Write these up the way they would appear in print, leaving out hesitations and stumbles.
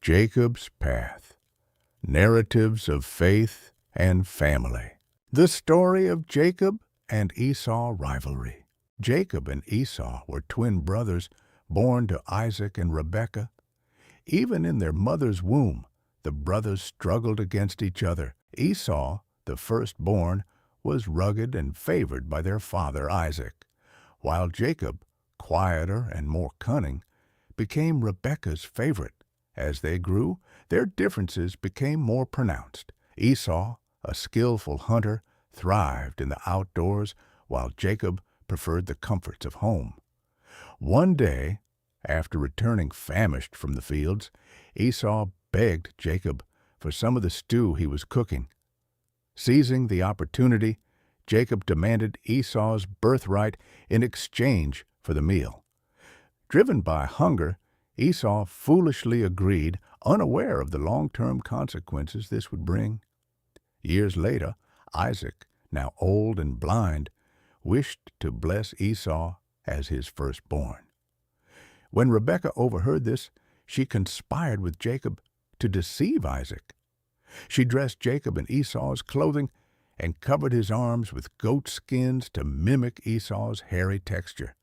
Jacob's Path, Narratives of Faith and Family. The story of Jacob and Esau rivalry. Jacob and Esau were twin brothers born to Isaac and Rebekah. Even in their mother's womb, the brothers struggled against each other. Esau, the firstborn, was rugged and favored by their father Isaac, while Jacob, quieter and more cunning, became Rebekah's favorite. As they grew, their differences became more pronounced. Esau, a skillful hunter, thrived in the outdoors, while Jacob preferred the comforts of home. One day, after returning famished from the fields, Esau begged Jacob for some of the stew he was cooking. Seizing the opportunity, Jacob demanded Esau's birthright in exchange for the meal. Driven by hunger, Esau foolishly agreed, unaware of the long-term consequences this would bring. Years later, Isaac, now old and blind, wished to bless Esau as his firstborn. When Rebekah overheard this, she conspired with Jacob to deceive Isaac. She dressed Jacob in Esau's clothing and covered his arms with goat skins to mimic Esau's hairy texture.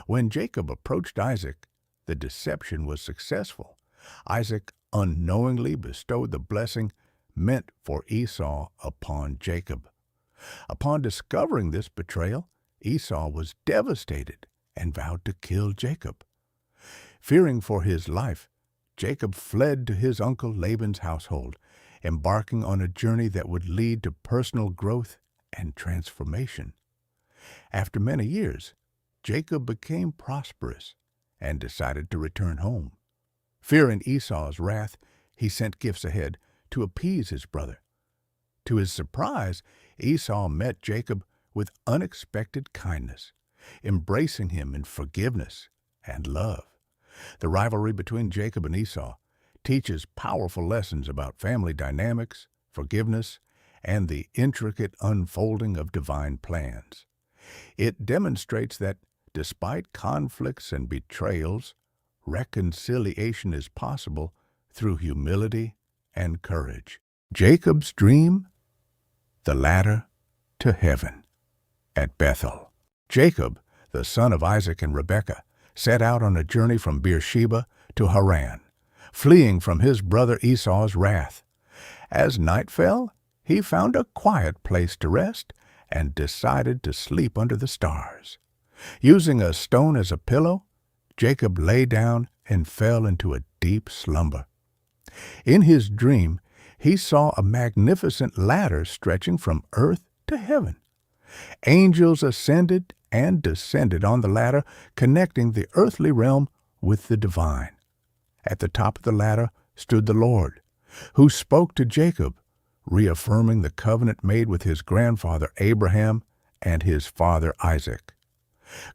When Jacob approached Isaac, the deception was successful. Isaac unknowingly bestowed the blessing meant for Esau upon Jacob. Upon discovering this betrayal, Esau was devastated and vowed to kill Jacob. Fearing for his life, Jacob fled to his uncle Laban's household, embarking on a journey that would lead to personal growth and transformation. After many years, Jacob became prosperous and decided to return home. Fearing Esau's wrath, he sent gifts ahead to appease his brother. To his surprise, Esau met Jacob with unexpected kindness, embracing him in forgiveness and love. The rivalry between Jacob and Esau teaches powerful lessons about family dynamics, forgiveness, and the intricate unfolding of divine plans. It demonstrates that despite conflicts and betrayals, reconciliation is possible through humility and courage. Jacob's dream, the ladder to heaven. At Bethel, Jacob, the son of Isaac and Rebekah, set out on a journey from Beersheba to Haran, fleeing from his brother Esau's wrath. As night fell, he found a quiet place to rest and decided to sleep under the stars. Using a stone as a pillow, Jacob lay down and fell into a deep slumber. In his dream, he saw a magnificent ladder stretching from earth to heaven. Angels ascended and descended on the ladder, connecting the earthly realm with the divine. At the top of the ladder stood the Lord, who spoke to Jacob, reaffirming the covenant made with his grandfather Abraham and his father Isaac.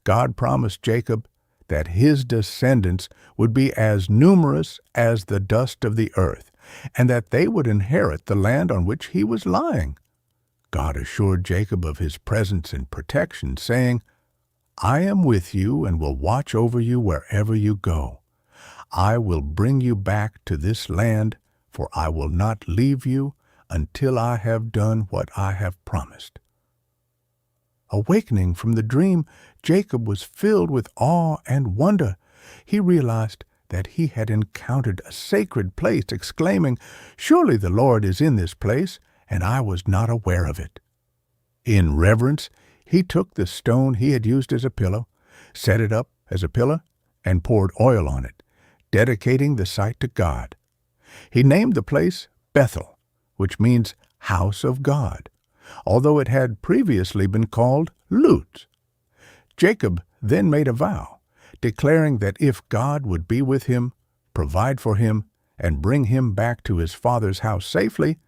God promised Jacob that his descendants would be as numerous as the dust of the earth, and that they would inherit the land on which he was lying. God assured Jacob of his presence and protection, saying, "I am with you and will watch over you wherever you go. I will bring you back to this land, for I will not leave you until I have done what I have promised." Awakening from the dream, Jacob was filled with awe and wonder. He realized that he had encountered a sacred place, exclaiming, "Surely the Lord is in this place, and I was not aware of it." In reverence, he took the stone he had used as a pillow, set it up as a pillar, and poured oil on it, dedicating the site to God. He named the place Bethel, which means house of God, although it had previously been called Luz. Jacob then made a vow, declaring that if God would be with him, provide for him, and bring him back to his father's house safely,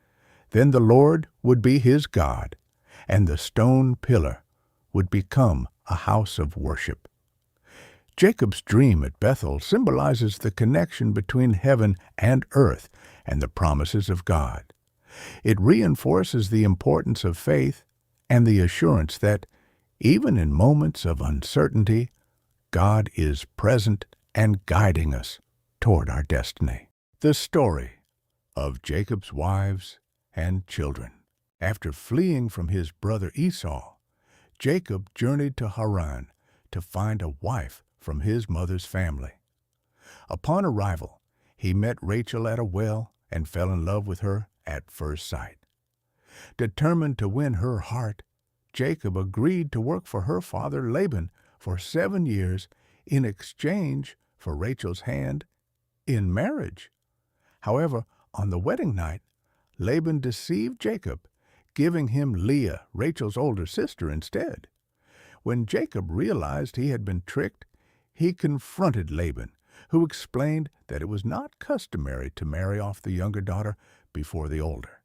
then the Lord would be his God, and the stone pillar would become a house of worship. Jacob's dream at Bethel symbolizes the connection between heaven and earth and the promises of God. It reinforces the importance of faith and the assurance that, even in moments of uncertainty, God is present and guiding us toward our destiny. The story of Jacob's wives and children. After fleeing from his brother Esau, Jacob journeyed to Haran to find a wife from his mother's family. Upon arrival, he met Rachel at a well and fell in love with her at first sight. Determined to win her heart, Jacob agreed to work for her father Laban for 7 years in exchange for Rachel's hand in marriage. However, on the wedding night, Laban deceived Jacob, giving him Leah, Rachel's older sister, instead. When Jacob realized he had been tricked, he confronted Laban, who explained that it was not customary to marry off the younger daughter before the older.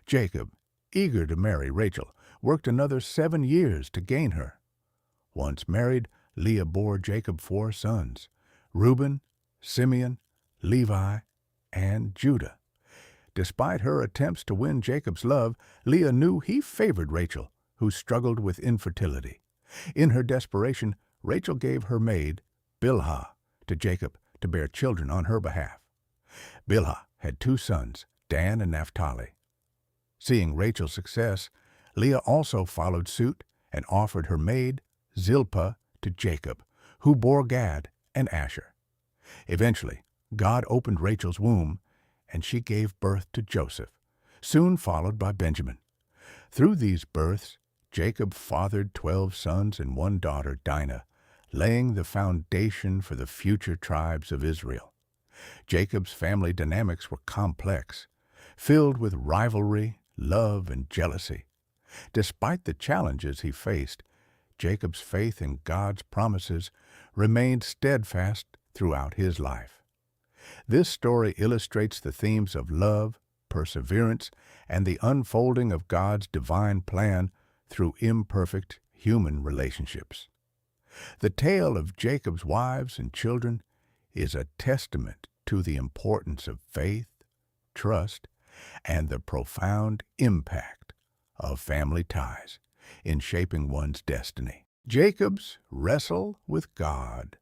Jacob, eager to marry Rachel, worked another 7 years to gain her. Once married, Leah bore Jacob 4 sons, Reuben, Simeon, Levi, and Judah. Despite her attempts to win Jacob's love, Leah knew he favored Rachel, who struggled with infertility. In her desperation, Rachel gave her maid, Bilhah, to Jacob to bear children on her behalf. Bilhah had 2 sons, Dan and Naphtali. Seeing Rachel's success, Leah also followed suit and offered her maid, Zilpah, to Jacob, who bore Gad and Asher. Eventually, God opened Rachel's womb, and she gave birth to Joseph, soon followed by Benjamin. Through these births, Jacob fathered 12 sons and 1 daughter, Dinah, laying the foundation for the future tribes of Israel. Jacob's family dynamics were complex, filled with rivalry, love, and jealousy. Despite the challenges he faced, Jacob's faith in God's promises remained steadfast throughout his life. This story illustrates the themes of love, perseverance, and the unfolding of God's divine plan through imperfect human relationships. The tale of Jacob's wives and children is a testament to the importance of faith, trust, and the profound impact of family ties in shaping one's destiny. Jacob's Wrestle with God,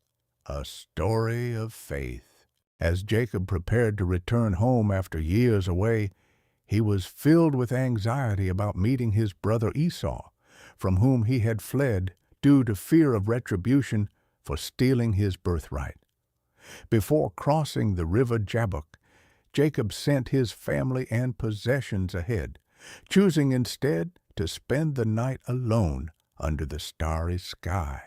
a story of faith. As Jacob prepared to return home after years away, he was filled with anxiety about meeting his brother Esau, from whom he had fled due to fear of retribution for stealing his birthright. Before crossing the river Jabbok, Jacob sent his family and possessions ahead, choosing instead to spend the night alone under the starry sky.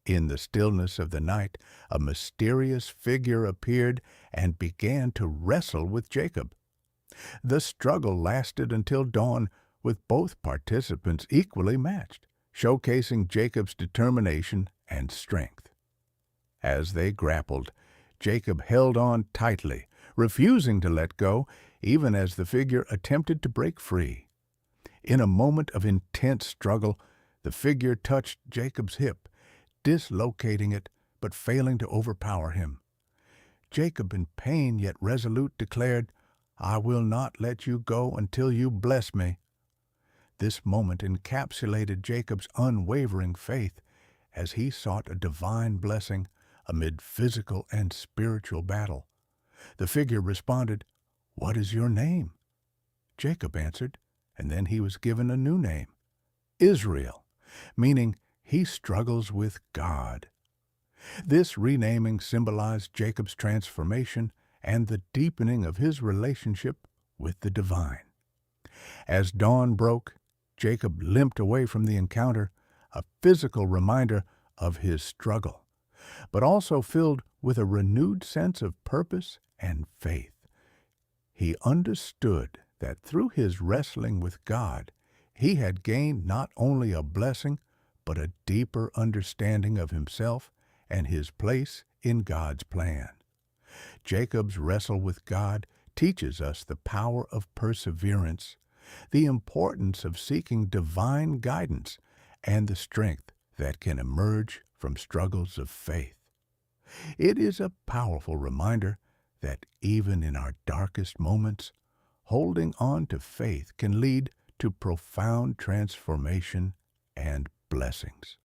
In the stillness of the night, a mysterious figure appeared and began to wrestle with Jacob. The struggle lasted until dawn, with both participants equally matched, showcasing Jacob's determination and strength. As they grappled, Jacob held on tightly, refusing to let go, even as the figure attempted to break free. In a moment of intense struggle, the figure touched Jacob's hip, dislocating it but failing to overpower him. Jacob, in pain yet resolute, declared, "I will not let you go until you bless me." This moment encapsulated Jacob's unwavering faith as he sought a divine blessing amid physical and spiritual battle. The figure responded, "What is your name?" Jacob answered, and then he was given a new name, Israel, meaning he struggles with God. This renaming symbolized Jacob's transformation and the deepening of his relationship with the divine. As dawn broke, Jacob limped away from the encounter, a physical reminder of his struggle, but also filled with a renewed sense of purpose and faith. He understood that through his wrestling with God, he had gained not only a blessing, but a deeper understanding of himself and his place in God's plan. Jacob's wrestle with God teaches us the power of perseverance, the importance of seeking divine guidance, and the strength that can emerge from struggles of faith. It is a powerful reminder that even in our darkest moments, holding on to faith can lead to profound transformation and blessings.